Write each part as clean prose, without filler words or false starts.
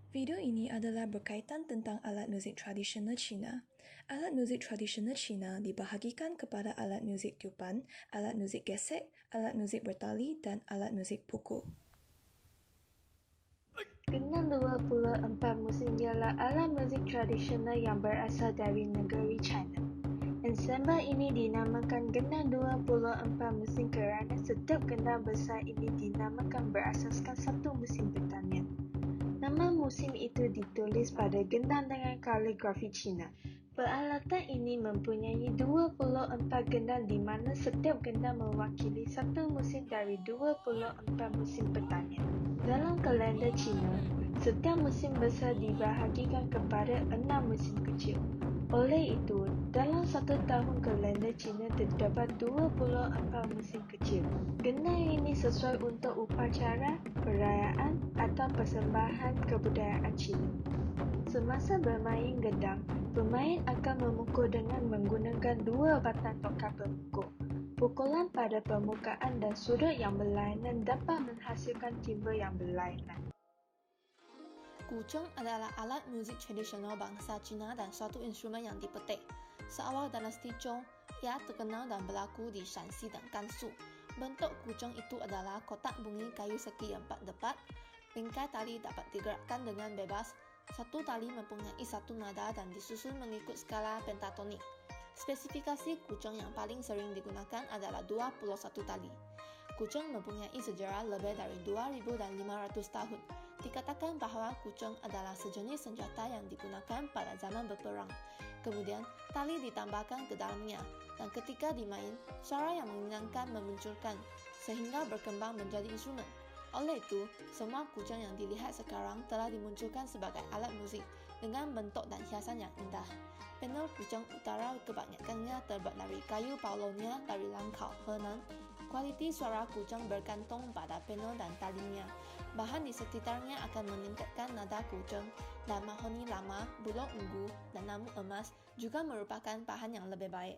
Video ini adalah berkaitan tentang alat muzik tradisional Cina. Alat muzik tradisional Cina dibahagikan kepada alat muzik tiupan, alat muzik gesek, alat muzik bertali dan alat muzik pukul. Gendang 24 musim ialah alat muzik tradisional yang berasal dari negeri China. Ensemble ini dinamakan gendang 24 musim kerana setiap gendang besar ini dinamakan berasaskan satu musim pertanian. Nama musim itu ditulis pada gendang dengan kaligrafi Cina. Peralatan ini mempunyai 24 gendang di mana setiap gendang mewakili satu musim dari 24 musim pertanian. Dalam kalender Cina, setiap musim besar dibahagikan kepada 6 musim kecil. Oleh itu, dalam satu tahun kalender Cina terdapat 24 musim kecil. Gendang ini sesuai untuk upacara, perayaan atau persembahan kebudayaan Cina. Semasa bermain gendang, pemain akan memukul dengan menggunakan dua batang tongkat pemukul. Pukulan pada permukaan dan sudut yang berlainan dapat menghasilkan timbal yang berlainan. Guzheng adalah alat muzik tradisional bangsa Cina dan suatu instrumen yang dipetik. Seawal dinasti Zhong, ia terkenal dan berlaku di Shanxi dan Gansu. Bentuk guzheng itu adalah kotak bunyi kayu segi 4 depat. Bingkai tali dapat digerakkan dengan bebas. Satu tali mempunyai satu nada dan disusun mengikut skala pentatonik. Spesifikasi guzheng yang paling sering digunakan adalah 21 tali. Guzheng mempunyai sejarah lebih dari 2.500 tahun. Dikatakan bahawa guzheng adalah sejenis senjata yang digunakan pada zaman berperang. Kemudian, tali ditambahkan ke dalamnya, dan ketika dimain, suara yang menyenangkan memunculkan, sehingga berkembang menjadi instrumen. Oleh itu, semua guzheng yang dilihat sekarang telah dimunculkan sebagai alat muzik dengan bentuk dan hiasan yang indah. Panel guzheng utara kebanyakannya terbuat dari kayu Paulonia dari Langkau, Henan. Kualiti suara guzheng bergantung pada panel dan talinya. Bahan di sekitarnya akan meningkatkan nada guzheng, dan mahoni lama, bulok ungu, dan namu emas juga merupakan bahan yang lebih baik.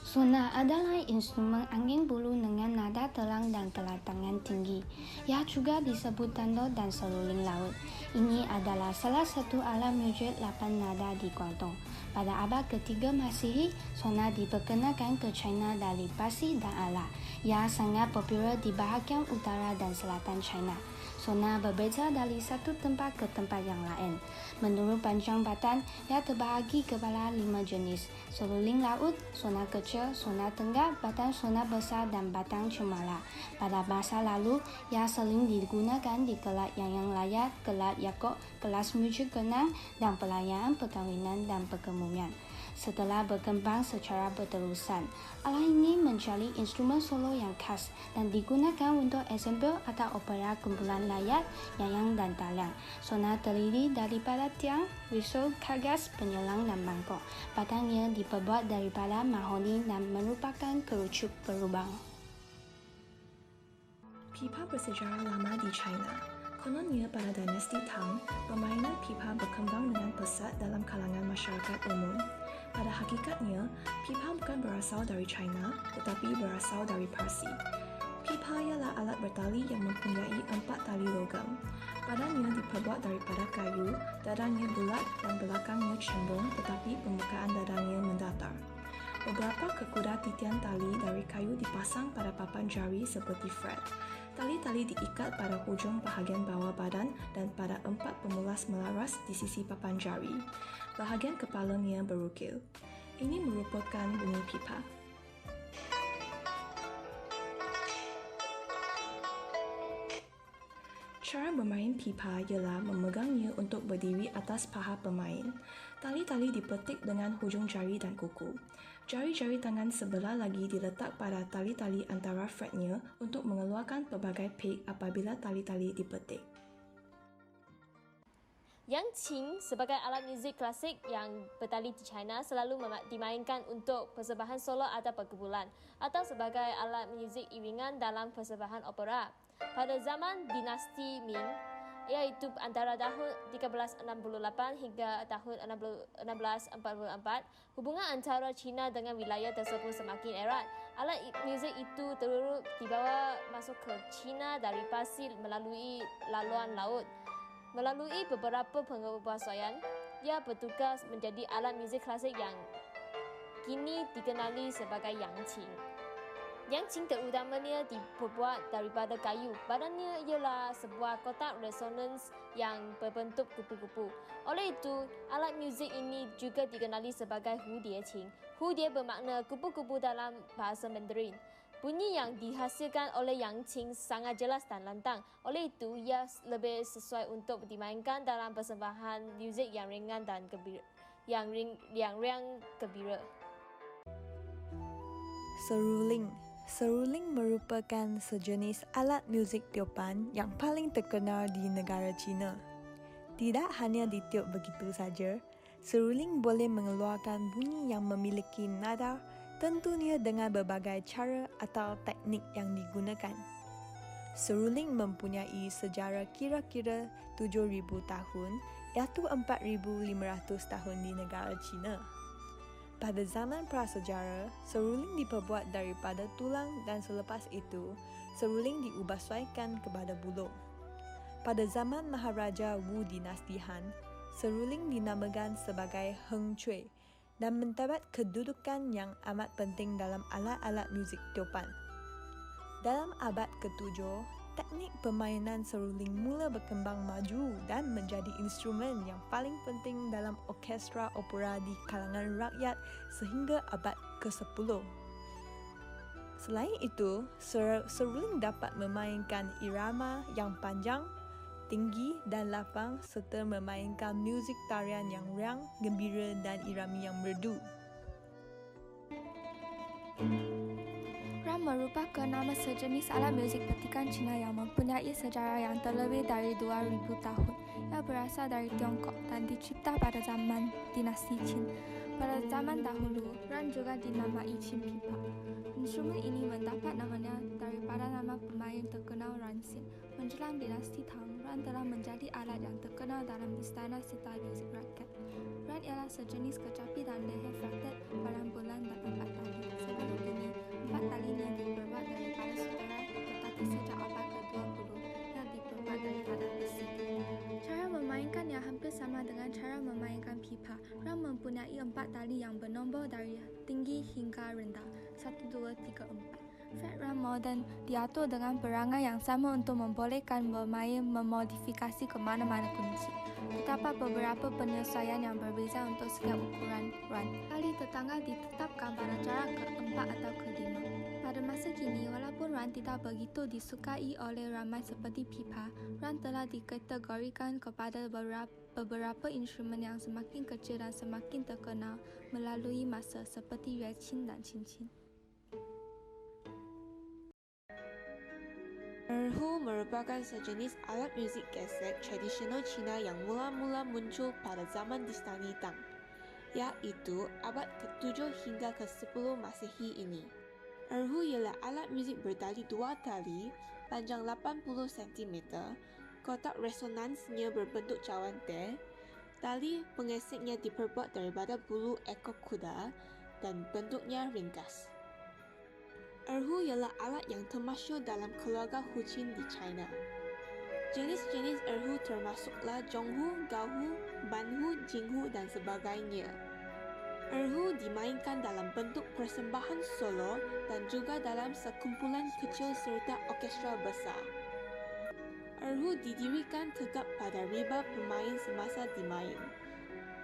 Sona adalah instrumen angin bulu dengan nada telang dan kelatangan tinggi. Ia juga disebut tando dan seruling laut. Ini adalah salah satu alat muzik 8 nada di Guangdong. Pada abad ketiga Masihi, sona diperkenalkan ke China dari Parsi dan Arab. Ia sangat popular di bahagian utara dan selatan China. Sona berbeza dari satu tempat ke tempat yang lain. Menurut panjang batang, ia terbahagi kepada 5 jenis. Seruling laut, sona kecil, sona tengah, batang sona besar dan batang cemara. Pada masa lalu, ia sering digunakan di kelas yang layak, kelas yakok, kelas muzik genang, dan perayaan perkahwinan dan perkemudian. Setelah berkembang secara berterusan, alat ini menjadi instrumen solo yang khas dan digunakan untuk ensemble atau opera kumpulan layak, yayang dan talian. Sona terdiri daripada tiang, risol, kagas, penyelang dan mangkok. Batangnya diperbuat daripada mahoni dan merupakan kerucut berlubang. Pipa bersejarah lama di China. Kononnya pada dinasti Tang, permainan pipa berkembang dengan pesat dalam kalangan masyarakat umum. Pada hakikatnya, pipa bukan berasal dari China, tetapi berasal dari Parsi. Pipa ialah alat bertali yang mempunyai 4 tali logam. Badannya diperbuat daripada kayu, dadanya bulat dan belakangnya cembung, tetapi permukaan dadanya mendatar. Beberapa kekuda titian tali dari kayu dipasang pada papan jari seperti fret. Tali-tali diikat pada hujung bahagian bawah badan dan pada 4 pemulas melaras di sisi papan jari. Bahagian kepalanya berukil. Ini merupakan bunyi pipa. Cara bermain pipa ialah memegangnya untuk berdiri atas paha pemain. Tali-tali dipetik dengan hujung jari dan kuku. Jari-jari tangan sebelah lagi diletak pada tali-tali antara fretnya untuk mengeluarkan pelbagai pik apabila tali-tali dipetik. Yang qing sebagai alat muzik klasik yang bertali di China selalu dimainkan untuk persembahan solo atau perkumpulan atau sebagai alat muzik iringan dalam persembahan opera. Pada zaman dinasti Ming, iaitu antara tahun 1368 hingga tahun 1644, hubungan antara China dengan wilayah tersebut semakin erat. Alat muzik itu dibawa masuk ke China dari Parsi melalui laluan laut. Melalui beberapa pengesuaian, ia bertugas menjadi alat muzik klasik yang kini dikenali sebagai yangqin. Yangqin terutamanya dibuat daripada kayu. Badannya ialah sebuah kotak resonans yang berbentuk kupu-kupu. Oleh itu, alat muzik ini juga dikenali sebagai hudieqin. Hudie bermakna kupu-kupu dalam bahasa Mandarin. Bunyi yang dihasilkan oleh yangqin sangat jelas dan lantang. Oleh itu, ia lebih sesuai untuk dimainkan dalam persembahan muzik yang ringan dan gembira. Seruling merupakan sejenis alat muzik tiupan yang paling terkenal di negara China. Tidak hanya ditiup begitu saja, seruling boleh mengeluarkan bunyi yang memiliki nada, tentunya dengan berbagai cara atau teknik yang digunakan. Seruling mempunyai sejarah kira-kira 7,000 tahun, iaitu 4,500 tahun di negara China. Pada zaman prasejarah, seruling diperbuat daripada tulang dan selepas itu, seruling diubahsuaikan kepada buluh. Pada zaman Maharaja Wu dinasti Han, seruling dinamakan sebagai Heng Cui dan mendapat kedudukan yang amat penting dalam alat-alat muzik tiupan. Dalam abad ke-7, teknik permainan seruling mula berkembang maju dan menjadi instrumen yang paling penting dalam orkestra opera di kalangan rakyat sehingga abad ke-10. Selain itu, seruling dapat memainkan irama yang panjang, tinggi dan lapang serta memainkan muzik tarian yang riang, gembira dan irami yang merdu. Drum merupakan nama sejenis alat muzik petikan Cina yang mempunyai sejarah yang terlebih dari 2,000 tahun. Ia berasal dari Tiongkok dan dicipta pada zaman dinasti Qin. Pada zaman dahulu, drum juga dinamai Qin pipa. Instrumen ini mendapat namanya daripada nama pemain terkenal Ran Xin. Menjelang dinasti Tang, drum telah menjadi alat yang terkenal dalam istana serta muzik rakyat. Drum ialah sejenis kecapi dan leher fretted, bulan dan 4 tali. Sebelum ini, 4 talinya diperbuat daripada sutera, tetapi sejak abad ke-20, ia diperbuat daripada besi. Cara memainkannya hampir sama dengan cara memainkan pipa. Drum mempunyai 4 tali yang bernombor dari tinggi hingga rendah, 1, 2, 3, 4. Fret drum moden diatur dengan perangai yang sama untuk membolehkan bermain memodifikasi ke mana-mana kunci. Terdapat beberapa penyesuaian yang berbeza untuk setiap ukuran drum. Tali tetangga ditetapkan pada jarak ke-4 atau ke-5. Pada masa kini, walaupun drum tidak begitu disukai oleh ramai seperti pipa, drum telah dikategorikan kepada beberapa instrumen yang semakin kecil dan semakin terkenal melalui masa seperti yueqin dan qinqin. Erhu merupakan sejenis alat muzik gesek tradisional Cina yang mula-mula muncul pada zaman dinasti Tang, iaitu abad ke-7 hingga ke-10 Masehi ini. Erhu ialah alat muzik bertali 2 tali, panjang 80 cm, kotak resonansnya berbentuk cawan teh, tali pengeseknya diperbuat daripada bulu ekor kuda dan bentuknya ringkas. Erhu ialah alat yang termasyhur dalam keluarga Huqin di China. Jenis-jenis erhu termasuklah zhonghu, gaohu, banhu, jinghu dan sebagainya. Erhu dimainkan dalam bentuk persembahan solo dan juga dalam sekumpulan kecil serta orkestra besar. Erhu didirikan tegap pada riba pemain semasa dimain.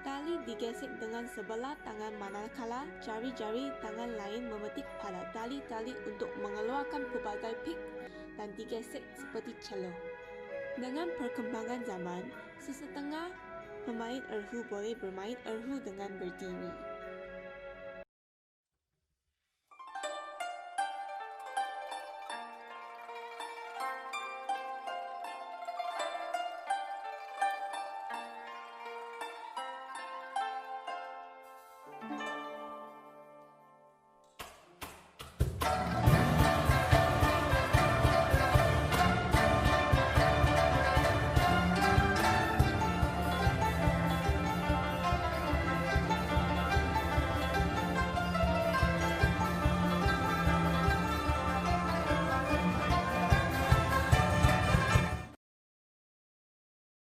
Tali digesek dengan sebelah tangan manakala jari-jari tangan lain memetik pada tali-tali untuk mengeluarkan pelbagai pik dan digesek seperti cello. Dengan perkembangan zaman, sesetengah pemain erhu boleh bermain erhu dengan berdiri.